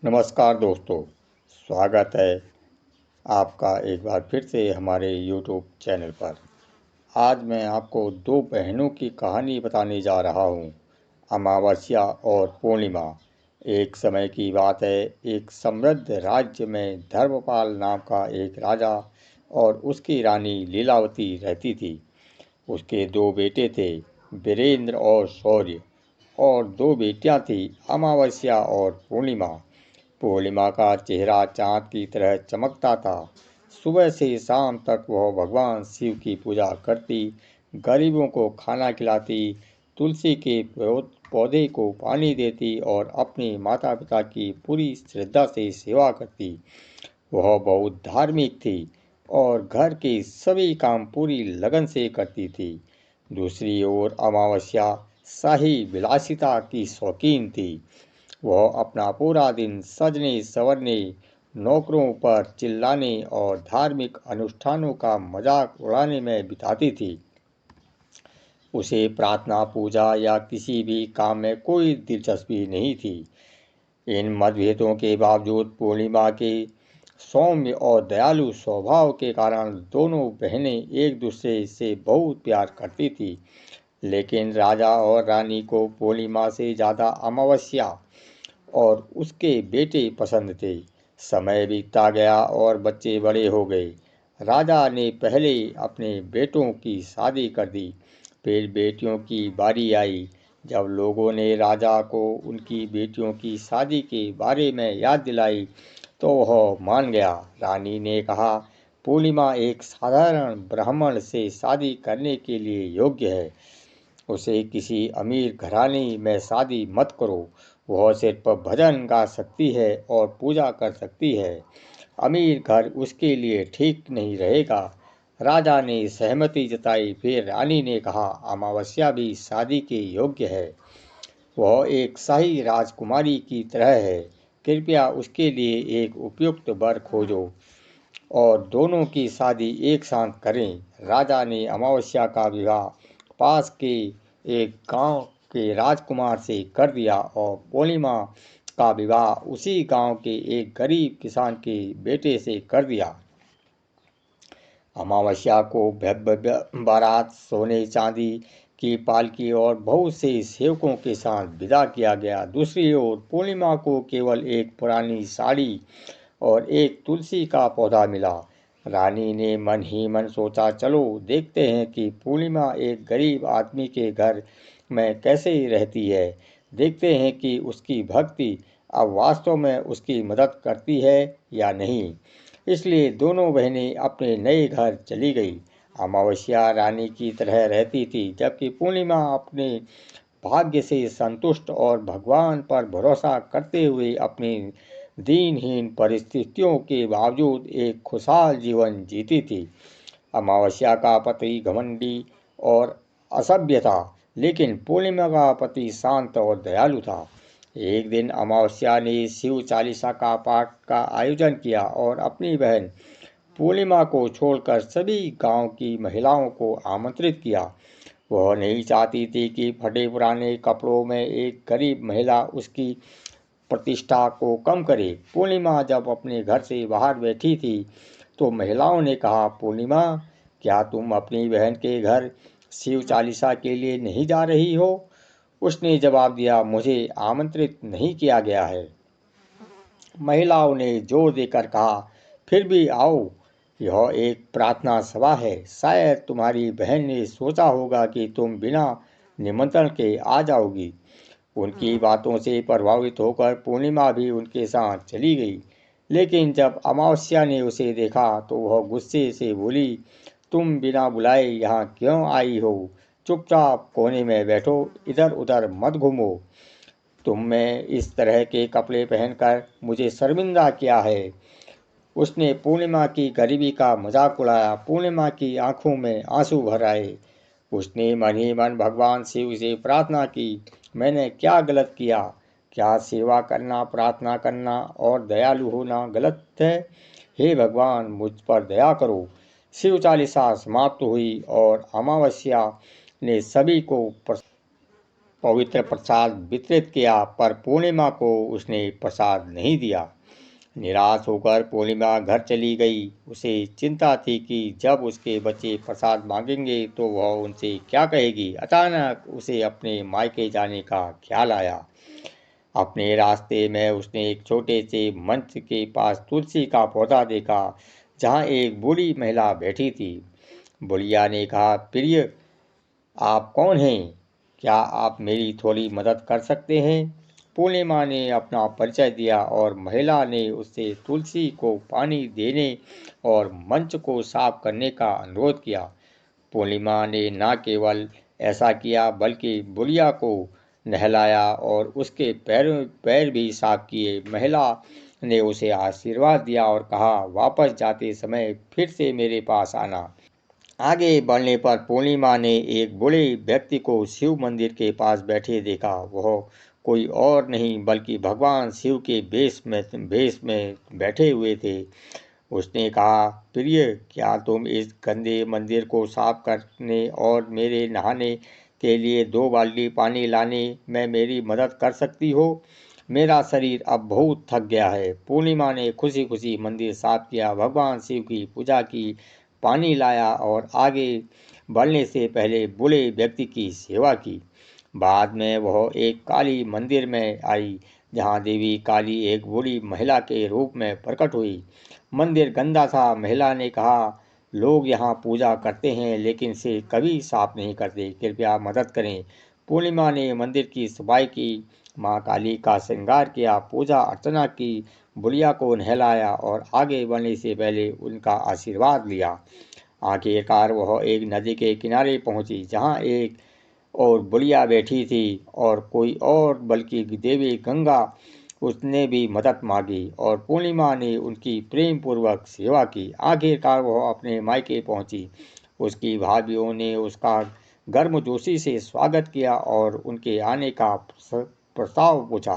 नमस्कार दोस्तों, स्वागत है आपका एक बार फिर से हमारे YouTube चैनल पर। आज मैं आपको दो बहनों की कहानी बताने जा रहा हूँ, अमावस्या और पूर्णिमा। एक समय की बात है, एक समृद्ध राज्य में धर्मपाल नाम का एक राजा और उसकी रानी लीलावती रहती थी। उसके दो बेटे थे, वीरेंद्र और शौर्य, और दो बेटियां थीं, अमावस्या और पूर्णिमा। पूर्णिमा का चेहरा चाँद की तरह चमकता था। सुबह से शाम तक वह भगवान शिव की पूजा करती, गरीबों को खाना खिलाती, तुलसी के पौधे को पानी देती और अपने माता पिता की पूरी श्रद्धा से सेवा करती। वह बहुत धार्मिक थी और घर के सभी काम पूरी लगन से करती थी। दूसरी ओर अमावस्या शाही विलासिता की शौकीन थी। वह अपना पूरा दिन सजने संवरने, नौकरों पर चिल्लाने और धार्मिक अनुष्ठानों का मजाक उड़ाने में बिताती थी। उसे प्रार्थना, पूजा या किसी भी काम में कोई दिलचस्पी नहीं थी। इन मतभेदों के बावजूद पूर्णिमा के सौम्य और दयालु स्वभाव के कारण दोनों बहनें एक दूसरे से बहुत प्यार करती थी। लेकिन राजा और रानी को पूर्णिमा से ज़्यादा अमावस्या और उसके बेटे पसंद थे। समय बीतता गया और बच्चे बड़े हो गए। राजा ने पहले अपने बेटों की शादी कर दी, फिर बेटियों की बारी आई। जब लोगों ने राजा को उनकी बेटियों की शादी के बारे में याद दिलाई तो वह मान गया। रानी ने कहा, पूर्णिमा एक साधारण ब्राह्मण से शादी करने के लिए योग्य है। उसे किसी अमीर घराने में शादी मत करो। वह सिर्फ भजन गा सकती है और पूजा कर सकती है। अमीर घर उसके लिए ठीक नहीं रहेगा। राजा ने सहमति जताई। फिर रानी ने कहा, अमावस्या भी शादी के योग्य है। वह एक शाही राजकुमारी की तरह है। कृपया उसके लिए एक उपयुक्त वर खोजो और दोनों की शादी एक साथ करें। राजा ने अमावस्या का विवाह पास के एक गांव के राजकुमार से कर दिया और पूर्णिमा का विवाह उसी गांव के एक गरीब किसान के बेटे से कर दिया। अमावस्या को भव्य बारात, सोने चांदी की पालकी और बहुत से सेवकों के साथ विदा किया गया। दूसरी ओर पूर्णिमा को केवल एक पुरानी साड़ी और एक तुलसी का पौधा मिला। रानी ने मन ही मन सोचा, चलो देखते हैं कि पूर्णिमा एक गरीब आदमी के घर में कैसे रहती है। देखते हैं कि उसकी भक्ति अब वास्तव में उसकी मदद करती है या नहीं। इसलिए दोनों बहनें अपने नए घर चली गई। अमावस्या रानी की तरह रहती थी, जबकि पूर्णिमा अपने भाग्य से संतुष्ट और भगवान पर भरोसा करते हुए अपनी दीनहीन परिस्थितियों के बावजूद एक खुशहाल जीवन जीती थी। अमावस्या का पति घमंडी और असभ्य था, लेकिन पूर्णिमा का पति शांत और दयालु था। एक दिन अमावस्या ने शिव चालीसा का पाठ का आयोजन किया और अपनी बहन पूर्णिमा को छोड़कर सभी गांव की महिलाओं को आमंत्रित किया। वह नहीं चाहती थी कि फटे पुराने कपड़ों में एक गरीब महिला उसकी प्रतिष्ठा को कम करे। पूर्णिमा जब अपने घर से बाहर बैठी थी तो महिलाओं ने कहा, पूर्णिमा, क्या तुम अपनी बहन के घर शिव चालीसा के लिए नहीं जा रही हो? उसने जवाब दिया, मुझे आमंत्रित नहीं किया गया है। महिलाओं ने जोर देकर कहा, फिर भी आओ, यह एक प्रार्थना सभा है। शायद तुम्हारी बहन ने सोचा होगा कि तुम बिना निमंत्रण के आ जाओगी। उनकी बातों से प्रभावित होकर पूर्णिमा भी उनके साथ चली गई। लेकिन जब अमावस्या ने उसे देखा तो वह गुस्से से बोली, तुम बिना बुलाए यहाँ क्यों आई हो? चुपचाप कोने में बैठो, इधर उधर मत घूमो। तुमने इस तरह के कपड़े पहनकर मुझे शर्मिंदा किया है। उसने पूर्णिमा की गरीबी का मजाक उड़ाया। पूर्णिमा की आंखों में आंसू भर आए। उसने मन ही मन भगवान शिव से प्रार्थना की, मैंने क्या गलत किया? क्या सेवा करना, प्रार्थना करना और दयालु होना गलत है? हे भगवान, मुझ पर दया करो। शिव चालीसा समाप्त हुई और अमावस्या ने सभी को पवित्र प्रसाद वितरित किया, पर पूर्णिमा को उसने प्रसाद नहीं दिया। निराश होकर पूर्णिमा घर चली गई। उसे चिंता थी कि जब उसके बच्चे प्रसाद मांगेंगे तो वह उनसे क्या कहेगी। अचानक उसे अपने मायके जाने का ख्याल आया। अपने रास्ते में उसने एक छोटे से मंच के पास तुलसी का पौधा देखा, जहाँ एक बूढ़ी महिला बैठी थी। बुढ़िया ने कहा, प्रिय, आप कौन हैं? क्या आप मेरी थोड़ी मदद कर सकते हैं? पूर्णिमा ने अपना परिचय दिया और महिला ने उससे तुलसी को पानी देने और मंच को साफ करने का अनुरोध किया। पूर्णिमा ने न केवल ऐसा किया बल्कि बुढ़िया को नहलाया और उसके पैर भी साफ किए। महिला ने उसे आशीर्वाद दिया और कहा, वापस जाते समय फिर से मेरे पास आना। आगे बढ़ने पर पूर्णिमा ने एक बूढ़े व्यक्ति को शिव मंदिर के पास बैठे देखा। वह कोई और नहीं बल्कि भगवान शिव के भेष में बैठे हुए थे। उसने कहा, प्रिय, क्या तुम इस गंदे मंदिर को साफ करने और मेरे नहाने के लिए 2 बाल्टी पानी लाने में मेरी मदद कर सकती हो? मेरा शरीर अब बहुत थक गया है। पूर्णिमा ने खुशी खुशी मंदिर साफ किया, भगवान शिव की पूजा की, पानी लाया और आगे बढ़ने से पहले बूढ़े व्यक्ति की सेवा की। बाद में वह एक काली मंदिर में आई, जहाँ देवी काली एक बूढ़ी महिला के रूप में प्रकट हुई। मंदिर गंदा था। महिला ने कहा, लोग यहाँ पूजा करते हैं लेकिन इसे कभी साफ नहीं करते, कृपया मदद करें। पूर्णिमा ने मंदिर की सफाई की, माँ काली का श्रृंगार किया, पूजा अर्चना की, बुढ़िया को नहलाया और आगे बढ़ने से पहले उनका आशीर्वाद लिया। आखिरकार वह एक नदी के किनारे पहुंची, जहां एक और बुढ़िया बैठी थी और कोई और बल्कि देवी गंगा। उसने भी मदद मांगी और पूर्णिमा ने उनकी प्रेम पूर्वक सेवा की। आखिरकार वह अपने मायके पहुंची। उसकी भाभीियों ने उसका गर्मजोशी से स्वागत किया और उनके आने का प्रस्ताव पूछा।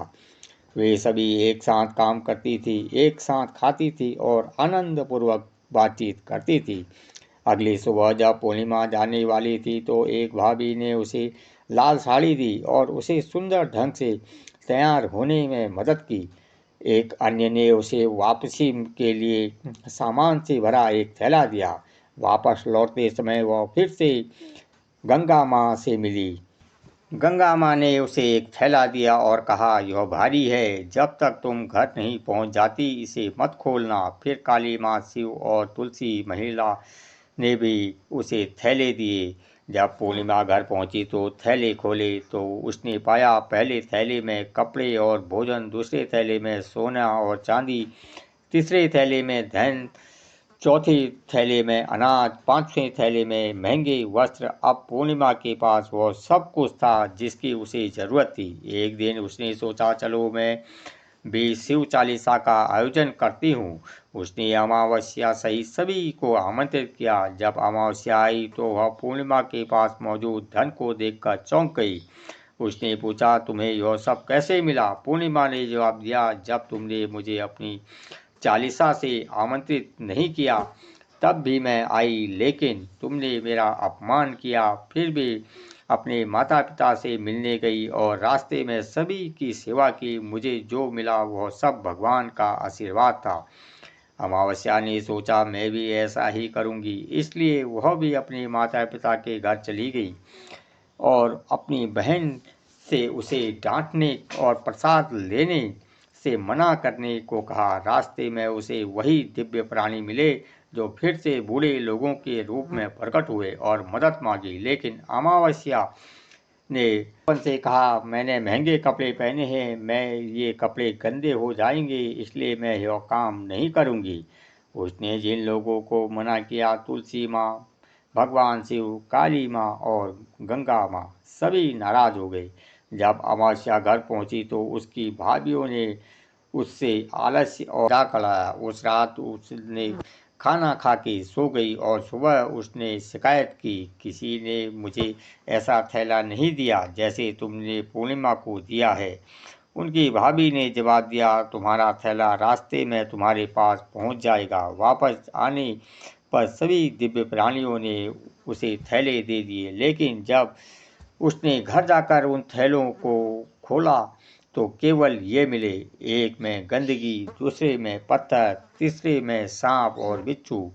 वे सभी एक साथ काम करती थी, एक साथ खाती थी और आनंदपूर्वक बातचीत करती थी। अगली सुबह जब पूर्णिमा जाने वाली थी तो एक भाभी ने उसे लाल साड़ी दी और उसे सुंदर ढंग से तैयार होने में मदद की। एक अन्य ने उसे वापसी के लिए सामान से भरा एक थैला दिया। वापस लौटते समय वह फिर से गंगा माँ से मिली। गंगा माँ ने उसे एक थैला दिया और कहा, यह भारी है, जब तक तुम घर नहीं पहुँच जाती इसे मत खोलना। फिर काली माँ, शिव और तुलसी महिला ने भी उसे थैले दिए। जब पूर्णिमा घर पहुंची तो थैले खोले तो उसने पाया, पहले थैले में कपड़े और भोजन, दूसरे थैले में सोना और चांदी, तीसरे थैले में धन, चौथे थैले में अनाज, पांचवें थैले में महंगे वस्त्र। अब पूर्णिमा के पास वह सब कुछ था जिसकी उसे जरूरत थी। एक दिन उसने सोचा, चलो मैं भी शिव चालीसा का आयोजन करती हूँ। उसने अमावस्या सहित सभी को आमंत्रित किया। जब अमावस्या आई तो वह पूर्णिमा के पास मौजूद धन को देखकर चौंक गई। उसने पूछा, तुम्हें यह सब कैसे मिला? पूर्णिमा ने जवाब दिया, जब तुमने मुझे अपनी चालीसा से आमंत्रित नहीं किया तब भी मैं आई, लेकिन तुमने मेरा अपमान किया फिर भी अपने माता पिता से मिलने गई और रास्ते में सभी की सेवा की। मुझे जो मिला वह सब भगवान का आशीर्वाद था। अमावस्या ने सोचा, मैं भी ऐसा ही करूंगी, इसलिए वह भी अपने माता पिता के घर चली गई और अपनी बहन से उसे डांटने और प्रसाद लेने से मना करने को कहा। रास्ते में उसे वही दिव्य प्राणी मिले जो फिर से बूढ़े लोगों के रूप में प्रकट हुए और मदद मांगी। लेकिन अमावस्या ने उनसे कहा, मैंने महंगे कपड़े पहने हैं, मैं ये कपड़े गंदे हो जाएंगे, इसलिए मैं यह काम नहीं करूंगी। उसने जिन लोगों को मना किया, तुलसी माँ, भगवान शिव, काली माँ और गंगा माँ, सभी नाराज हो गए। जब अमावस्या घर पहुंची तो उसकी भाभीियों ने उससे आलस्य और मजाक कराया। उस रात उसने खाना खा के सो गई और सुबह उसने शिकायत की, किसी ने मुझे ऐसा थैला नहीं दिया जैसे तुमने पूर्णिमा को दिया है। उनकी भाभी ने जवाब दिया, तुम्हारा थैला रास्ते में तुम्हारे पास पहुंच जाएगा। वापस आने पर सभी दिव्य प्राणियों ने उसे थैले दे दिए, लेकिन जब उसने घर जाकर उन थैलों को खोला तो केवल ये मिले, एक में गंदगी, दूसरे में पत्थर, तीसरे में सांप और बिच्छू।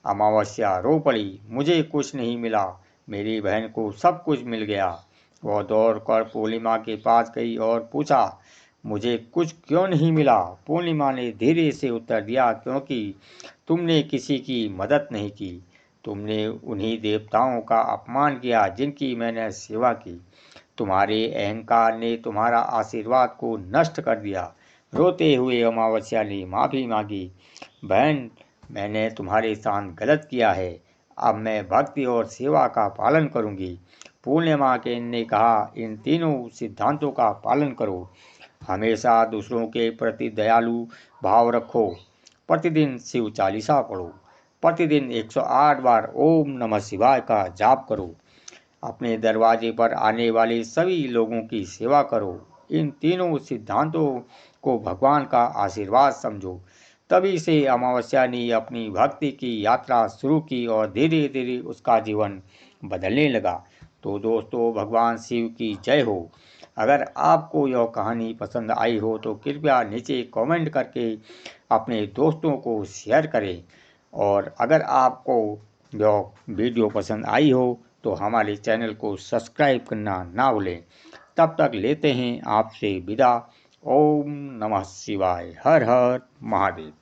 अमावस्या रो पड़ी, मुझे कुछ नहीं मिला, मेरी बहन को सब कुछ मिल गया। वह दौड़कर पूर्णिमा के पास गई और पूछा, मुझे कुछ क्यों नहीं मिला? पूर्णिमा ने धीरे से उत्तर दिया, क्योंकि तुमने किसी की मदद नहीं की। तुमने उन्हीं देवताओं का अपमान किया जिनकी मैंने सेवा की। तुम्हारे अहंकार ने तुम्हारा आशीर्वाद को नष्ट कर दिया। रोते हुए अमावस्या ने माफ़ी मांगी, बहन, मैंने तुम्हारे साथ गलत किया है। अब मैं भक्ति और सेवा का पालन करूंगी। पूर्णिमा के ने कहा, इन तीनों सिद्धांतों का पालन करो। हमेशा दूसरों के प्रति दयालु भाव रखो। प्रतिदिन शिव चालीसा पढ़ो। प्रतिदिन 108 बार ओम नमः शिवाय का जाप करो। अपने दरवाजे पर आने वाले सभी लोगों की सेवा करो। इन तीनों सिद्धांतों को भगवान का आशीर्वाद समझो। तभी से अमावस्या ने अपनी भक्ति की यात्रा शुरू की और धीरे धीरे उसका जीवन बदलने लगा। तो दोस्तों, भगवान शिव की जय हो। अगर आपको यह कहानी पसंद आई हो तो कृपया नीचे कमेंट करके अपने दोस्तों को शेयर करें। और अगर आपको यह वीडियो पसंद आई हो तो हमारे चैनल को सब्सक्राइब करना ना भूलें। तब तक लेते हैं आपसे विदा। ओम नमः शिवाय। हर हर महादेव।